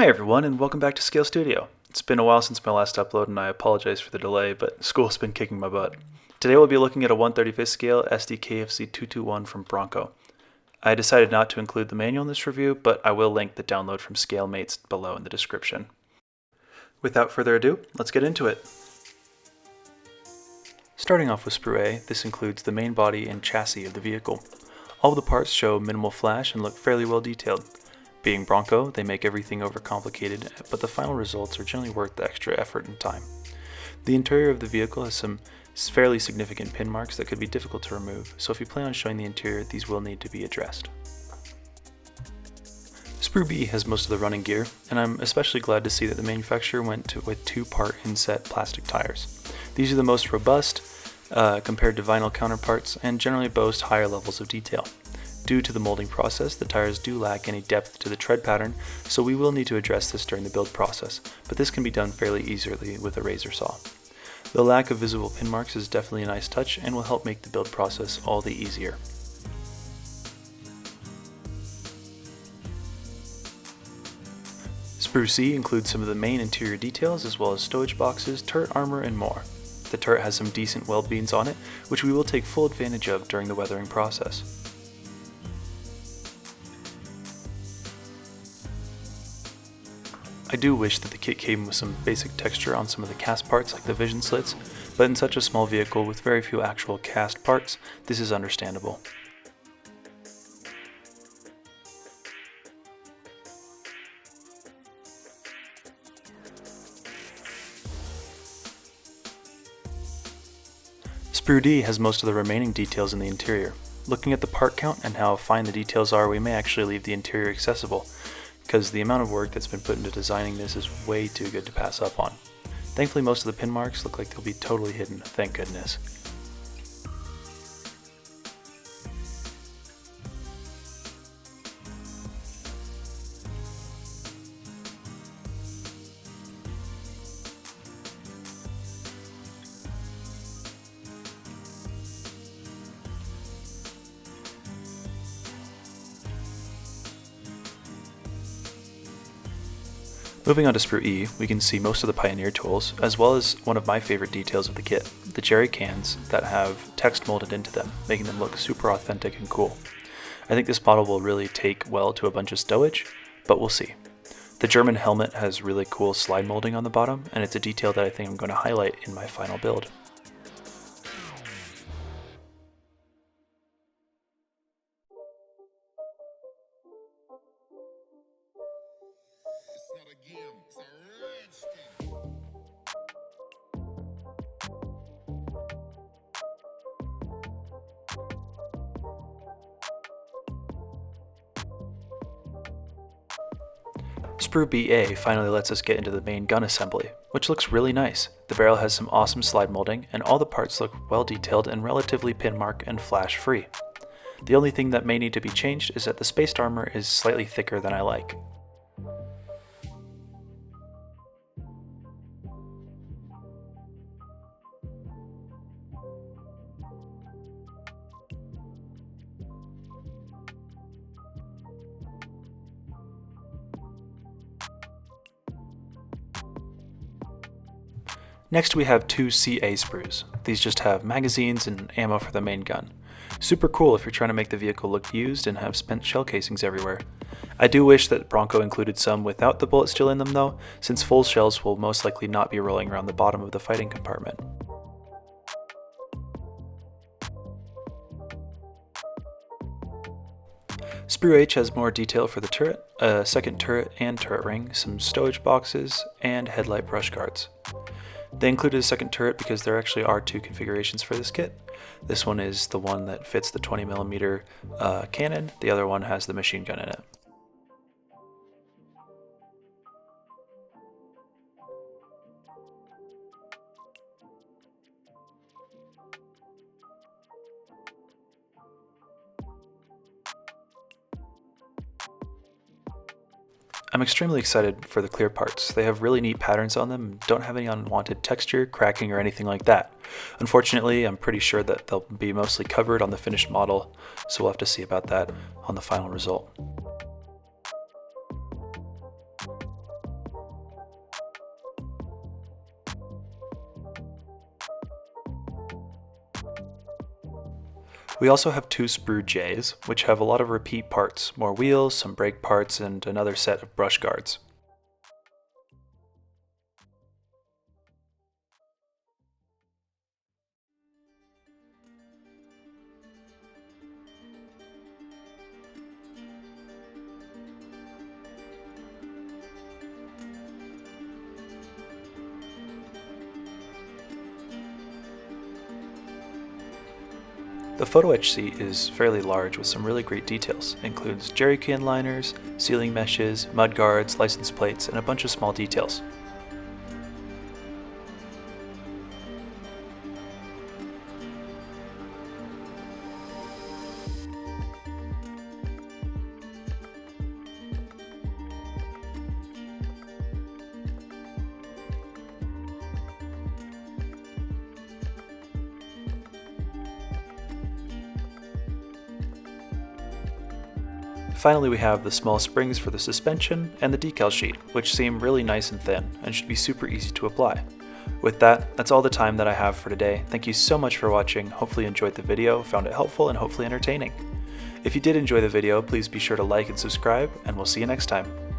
Hi everyone, and welcome back to Scale Studio. It's been a while since my last upload and I apologize for the delay, but school's been kicking my butt. Today we'll be looking at a 1/35th scale Sd.Kfz.221 from Bronco. I decided not to include the manual in this review, but I will link the download from ScaleMates below in the description. Without further ado, let's get into it. Starting off with Sprue A, this includes the main body and chassis of the vehicle. All of the parts show minimal flash and look fairly well detailed. Being Bronco, they make everything overcomplicated, but the final results are generally worth the extra effort and time. The interior of the vehicle has some fairly significant pin marks that could be difficult to remove, so if you plan on showing the interior, these will need to be addressed. Sprue B has most of the running gear, and I'm especially glad to see that the manufacturer went with two-part inset plastic tires. These are the most robust compared to vinyl counterparts and generally boast higher levels of detail. Due to the molding process, the tires do lack any depth to the tread pattern, so we will need to address this during the build process, but this can be done fairly easily with a razor saw. The lack of visible pin marks is definitely a nice touch and will help make the build process all the easier. Sprue C includes some of the main interior details as well as stowage boxes, turret armor, and more. The turret has some decent weld beams on it, which we will take full advantage of during the weathering process. I do wish that the kit came with some basic texture on some of the cast parts like the vision slits, but in such a small vehicle with very few actual cast parts, this is understandable. Sprue D has most of the remaining details in the interior. Looking at the part count and how fine the details are, we may actually leave the interior accessible, because the amount of work that's been put into designing this is way too good to pass up on. Thankfully, most of the pin marks look like they'll be totally hidden, thank goodness. Moving on to Sprue E, we can see most of the Pioneer tools, as well as one of my favorite details of the kit, the jerry cans that have text molded into them, making them look super authentic and cool. I think this model will really take well to a bunch of stowage, but we'll see. The German helmet has really cool slide molding on the bottom, and it's a detail that I think I'm going to highlight in my final build. Sprue BA finally lets us get into the main gun assembly, which looks really nice. The barrel has some awesome slide molding, and all the parts look well detailed and relatively pin mark and flash free. The only thing that may need to be changed is that the spaced armor is slightly thicker than I like. Next we have two CA sprues. These just have magazines and ammo for the main gun. Super cool if you're trying to make the vehicle look used and have spent shell casings everywhere. I do wish that Bronco included some without the bullet still in them though, since full shells will most likely not be rolling around the bottom of the fighting compartment. Sprue H has more detail for the turret, a second turret and turret ring, some stowage boxes, and headlight brush guards. They included a second turret because there actually are two configurations for this kit. This one is the one that fits the 20mm cannon, the other one has the machine gun in it. I'm extremely excited for the clear parts. They have really neat patterns on them and don't have any unwanted texture, cracking, or anything like that. Unfortunately, I'm pretty sure that they'll be mostly covered on the finished model, so we'll have to see about that on the final result. We also have 2 sprue Js, which have a lot of repeat parts, more wheels, some brake parts, and another set of brush guards. The photo etch seat is fairly large with some really great details. It includes jerry can liners, sealing meshes, mud guards, license plates, and a bunch of small details. Finally, we have the small springs for the suspension and the decal sheet, which seem really nice and thin and should be super easy to apply. With that, that's all the time that I have for today. Thank you so much for watching. Hopefully you enjoyed the video, found it helpful, and hopefully entertaining. If you did enjoy the video, please be sure to like and subscribe, and we'll see you next time.